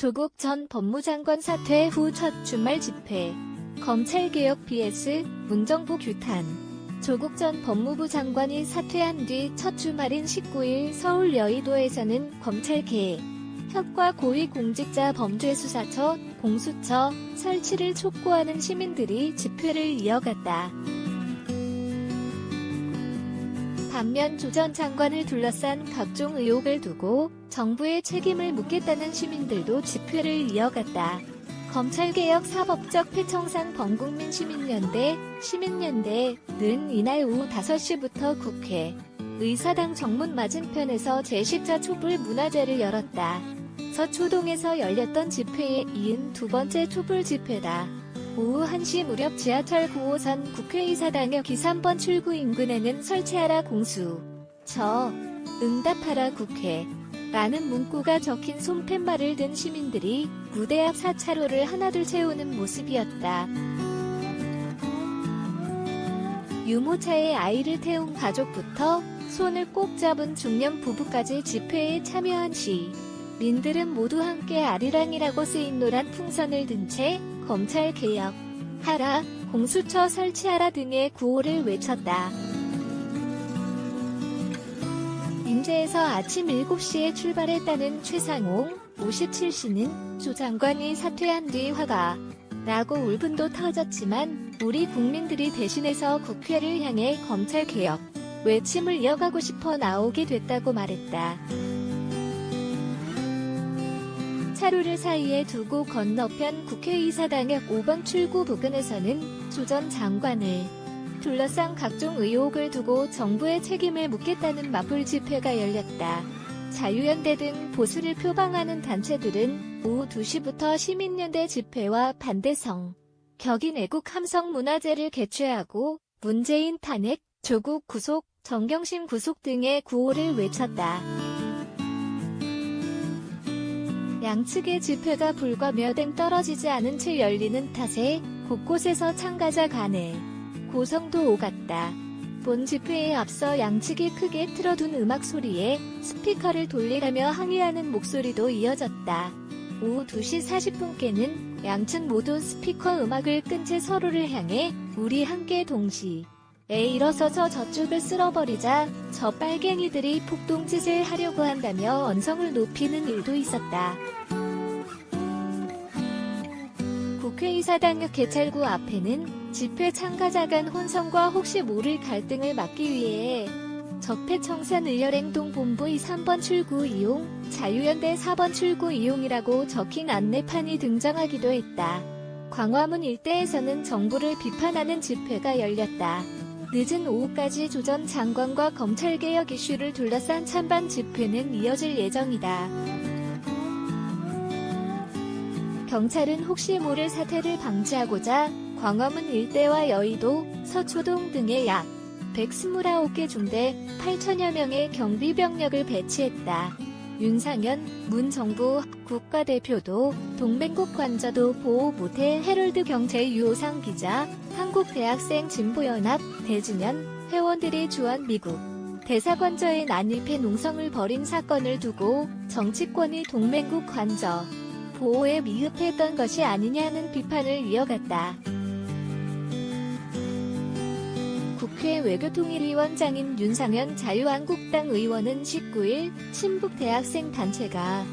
조국 전 법무장관 사퇴 후 첫 주말 집회. 검찰개혁 vs 문정부 규탄. 조국 전 법무부 장관이 사퇴한 뒤 첫 주말인 19일 서울 여의도에서는 검찰개혁과 고위공직자범죄수사처, 공수처 설치를 촉구하는 시민들이 집회를 이어갔다. 반면 조 전 장관을 둘러싼 각종 의혹을 두고 정부에 책임을 묻겠다는 시민들도 집회를 이어갔다. 검찰개혁 사법적 폐청산 범국민 시민연대는 이날 오후 5시부터 국회 의사당 정문 맞은편에서 제10차 촛불 문화제를 열었다. 서초동에서 열렸던 집회에 이은 두 번째 촛불 집회다. 오후 1시 무렵 지하철 9호선 국회의사당역 3번 출구 인근에는 설치하라 공수처, 응답하라 국회 라는 문구가 적힌 손팻말을 든 시민들이 무대 앞 4차로를 하나둘 채우는 모습이었다. 유모차에 아이를 태운 가족부터 손을 꼭 잡은 중년 부부까지 집회에 참여한 시민들은 모두 함께 아리랑이라고 쓰인 노란 풍선을 든 채 검찰 개혁하라, 공수처 설치하라 등의 구호를 외쳤다. 인제에서 아침 7시에 출발했다는 최상홍 57씨는 조 장관이 사퇴한 뒤 화가 나고 울분도 터졌지만 우리 국민들이 대신해서 국회를 향해 검찰개혁 외침을 이어가고 싶어 나오게 됐다고 말했다. 차로를 사이에 두고 건너편 국회의사당역 5번 출구 부근에서는 조 전 장관을 둘러싼 각종 의혹을 두고 정부에 책임을 묻겠다는 맞불 집회가 열렸다. 자유연대 등 보수를 표방하는 단체들은 오후 2시부터 시민연대 집회와 반대성, 격인 애국 함성 문화제를 개최하고 문재인 탄핵, 조국 구속, 정경심 구속 등의 구호를 외쳤다. 양측의 집회가 불과 몇 행 떨어지지 않은 채 열리는 탓에 곳곳에서 참가자 간에 고성도 오갔다. 본 집회에 앞서 양측이 크게 틀어둔 음악 소리에 스피커를 돌리라며 항의하는 목소리도 이어졌다. 오후 2시 40분께는 양측 모두 스피커 음악을 끈 채 서로를 향해 우리 함께 동시에 일어서서 저쪽을 쓸어버리자 저 빨갱이들이 폭동짓을 하려고 한다며 언성을 높이는 일도 있었다. 국회의사당역 개찰구 앞에는 집회 참가자 간 혼선과 혹시 모를 갈등을 막기 위해 적폐청산 의열행동본부의 3번 출구 이용, 자유연대 4번 출구 이용이라고 적힌 안내판이 등장하기도 했다. 광화문 일대에서는 정부를 비판하는 집회가 열렸다. 늦은 오후까지 조 전 장관과 검찰개혁 이슈를 둘러싼 찬반 집회는 이어질 예정이다. 경찰은 혹시 모를 사태를 방지하고자 광화문 일대와 여의도, 서초동 등에 약 129개 중대 8천여 명의 경비병력을 배치했다. 윤상현, 문 정부 국가대표도, 동맹국 관저도 보호 못해 해럴드 경제 유호상 기자, 한국대학생 진보연합, 대진현, 회원들이 주한 미국 대사관저에 난입해 농성을 벌인 사건을 두고 정치권이 동맹국 관저 보호에 미흡했던 것이 아니냐는 비판을 이어갔다. 국회 외교통일위원장인 윤상현 자유한국당 의원은 19일 친북 대학생 단체가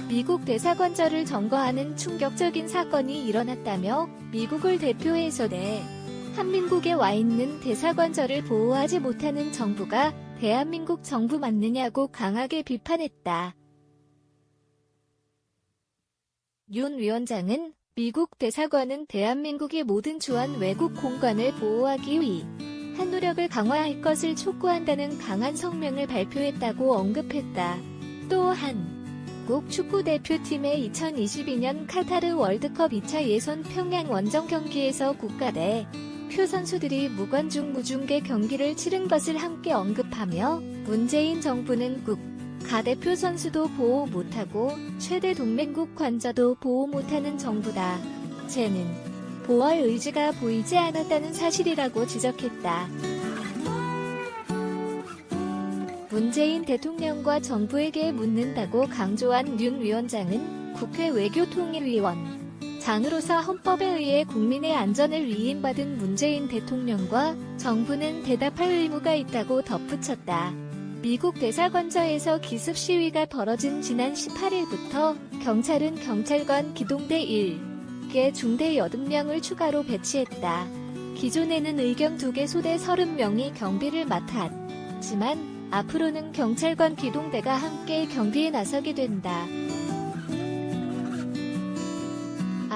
미국 대사관저를 점거하는 충격적인 사건이 일어났다며 미국을 대표해서 한민국에 와 있는 대사관저를 보호하지 못하는 정부가 대한민국 정부 맞느냐고 강하게 비판했다. 윤 위원장은 미국 대사관은 대한민국의 모든 주한 외국 공간을 보호하기 위한 노력을 강화할 것을 촉구한다는 강한 성명을 발표했다고 언급했다. 또한 한국 축구대표팀의 2022년 카타르 월드컵 2차 예선 평양 원정 경기에서 국가대표 선수들이 무관중 무중계 경기를 치른 것을 함께 언급하며 문재인 정부는 국가대표 선수도 보호 못하고 최대 동맹국 관저도 보호 못하는 정부다. 쟤는 보호할 의지가 보이지 않았다는 사실이라고 지적했다. 문재인 대통령과 정부에게 묻는다고 강조한 윤 위원장은 국회 외교통일위원 장으로서 헌법에 의해 국민의 안전을 위임받은 문재인 대통령과 정부는 대답할 의무가 있다고 덧붙였다. 미국 대사관저에서 기습 시위가 벌어진 지난 18일부터 경찰은 경찰관 기동대 1개 중대 80명을 추가로 배치했다. 기존에는 의경 2개 소대 30명이 경비를 맡았지만 앞으로는 경찰관 기동대가 함께 경비에 나서게 된다.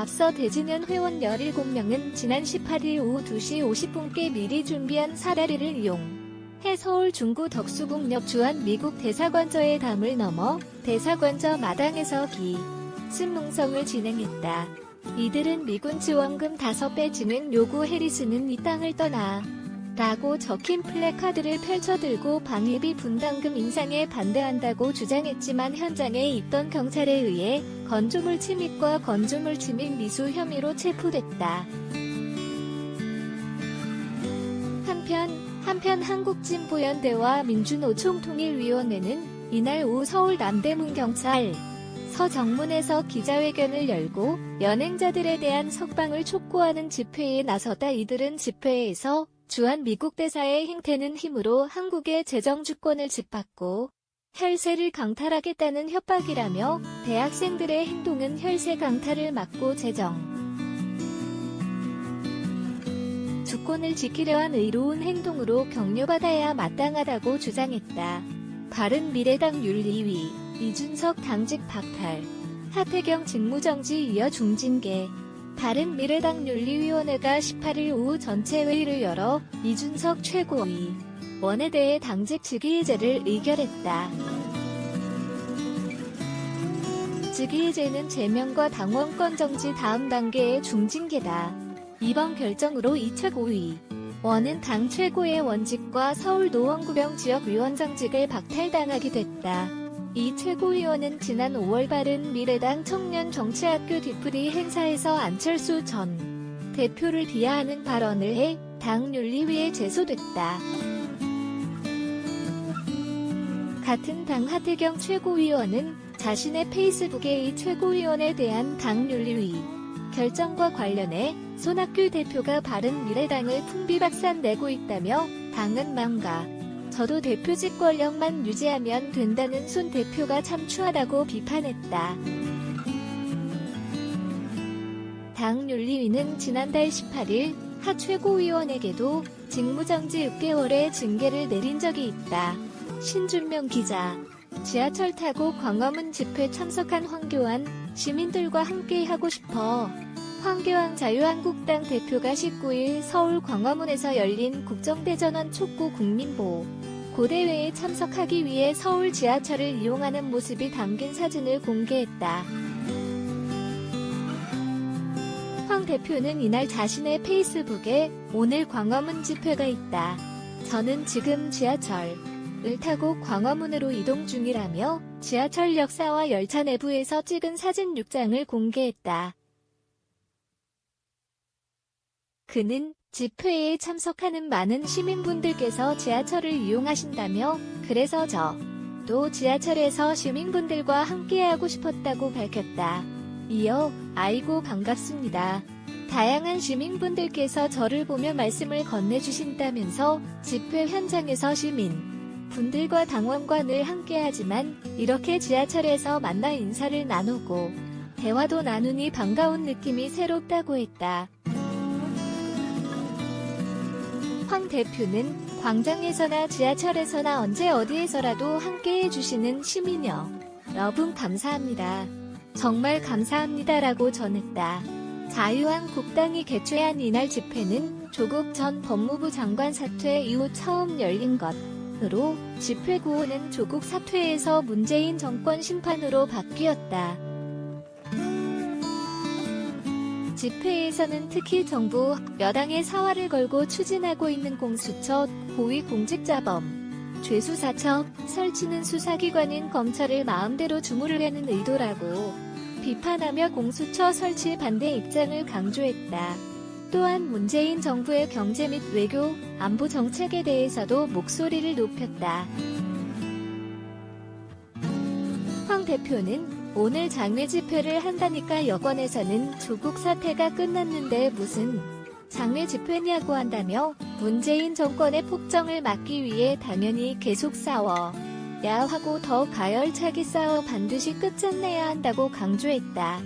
앞서 대진현 회원 17명은 지난 18일 오후 2시 50분께 미리 준비한 사다리를 이용해 서울 중구 덕수궁역 주한 미국 대사관저의 담을 넘어 대사관저 마당에서 기습 농성을 진행했다. 이들은 미군 지원금 5배 진행 요구 해리스는 이 땅을 떠나 라고 적힌 플래카드를 펼쳐들고 방위비 분담금 인상에 반대한다고 주장했지만 현장에 있던 경찰에 의해 건조물 침입과 건조물 침입 미수 혐의로 체포됐다. 한편 한국진보연대와 민주노총통일위원회는 이날 오후 서울 남대문경찰 서 정문에서 기자회견을 열고 연행자들에 대한 석방을 촉구하는 집회에 나섰다. 이들은 집회에서 주한 미국 대사의 행태는 힘으로 한국의 재정 주권을 짓밟고 혈세를 강탈하겠다는 협박이라며 대학생들의 행동은 혈세 강탈을 막고 재정 주권을 지키려 한 의로운 행동으로 격려받아야 마땅하다고 주장했다. 바른미래당 윤리위 이준석 당직 박탈, 하태경 직무정지 이어 중징계. 바른미래당 윤리위원회가 18일 오후 전체 회의를 열어 이준석 최고위원에 대해 당직 직위해제를 의결했다. 직위해제는 제명과 당원권 정지 다음 단계의 중징계다. 이번 결정으로 이 최고위원은 당 최고의 원직과 서울 노원구병 지역위원장직을 박탈당하게 됐다. 이 최고위원은 지난 5월 바른미래당 청년정치학교 뒤풀이 행사에서 안철수 전 대표를 비하하는 발언을 해 당 윤리위에 제소됐다. 같은 당 하태경 최고위원은 자신의 페이스북에 이 최고위원에 대한 당 윤리위 결정과 관련해 손학규 대표가 바른미래당을 풍비박산내고 있다며 당은 망가 저도 대표직 권력만 유지하면 된다는 손 대표가 참추하다고 비판했다. 당 윤리위는 지난달 18일 하 최고위원에게도 직무정지 6개월의 징계를 내린 적이 있다. 신준명 기자. 지하철 타고 광화문 집회 참석한 황교안, 시민들과 함께 하고 싶어. 황교안 자유한국당 대표가 19일 서울 광화문에서 열린 국정대전원 촉구 국민보 고대회에 참석하기 위해 서울 지하철을 이용하는 모습이 담긴 사진을 공개했다. 황 대표는 이날 자신의 페이스북에 오늘 광화문 집회가 있다. 저는 지금 지하철을 타고 광화문으로 이동 중이라며 지하철 역사와 열차 내부에서 찍은 사진 6장을 공개했다. 그는 집회에 참석하는 많은 시민분들께서 지하철을 이용하신다며 그래서 저도 지하철에서 시민분들과 함께하고 싶었다고 밝혔다. 이어 아이고 반갑습니다. 다양한 시민분들께서 저를 보며 말씀을 건네주신다면서 집회 현장에서 시민분들과 당원과 늘 함께하지만 이렇게 지하철에서 만나 인사를 나누고 대화도 나누니 반가운 느낌이 새롭다고 했다. 황 대표는 광장에서나 지하철에서나 언제 어디에서라도 함께해 주시는 시민 여러분 감사합니다. 정말 감사합니다라고 전했다. 자유한국당이 개최한 이날 집회는 조국 전 법무부 장관 사퇴 이후 처음 열린 것으로 집회 구호는 조국 사퇴에서 문재인 정권 심판으로 바뀌었다. 집회에서는 특히 정부, 여당의 사활을 걸고 추진하고 있는 공수처, 고위공직자범, 죄수사처, 설치는 수사기관인 검찰을 마음대로 주무르려는 의도라고 비판하며 공수처 설치 반대 입장을 강조했다. 또한 문재인 정부의 경제 및 외교, 안보 정책에 대해서도 목소리를 높였다. 황 대표는 오늘 장외 집회를 한다니까 여권에서는 조국 사태가 끝났는데 무슨 장외 집회냐고 한다며 문재인 정권의 폭정을 막기 위해 당연히 계속 싸워 야 하고 더 가열차게 싸워 반드시 끝장내야 한다고 강조했다.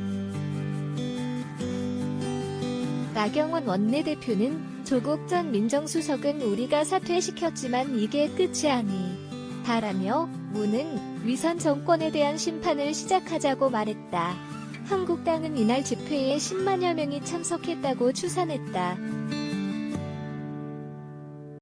나경원 원내대표는 조국 전 민정수석은 우리가 사퇴시켰지만 이게 끝이 아니다라며 문은 위선 정권에 대한 심판을 시작하자고 말했다. 한국당은 이날 집회에 10만여 명이 참석했다고 추산했다.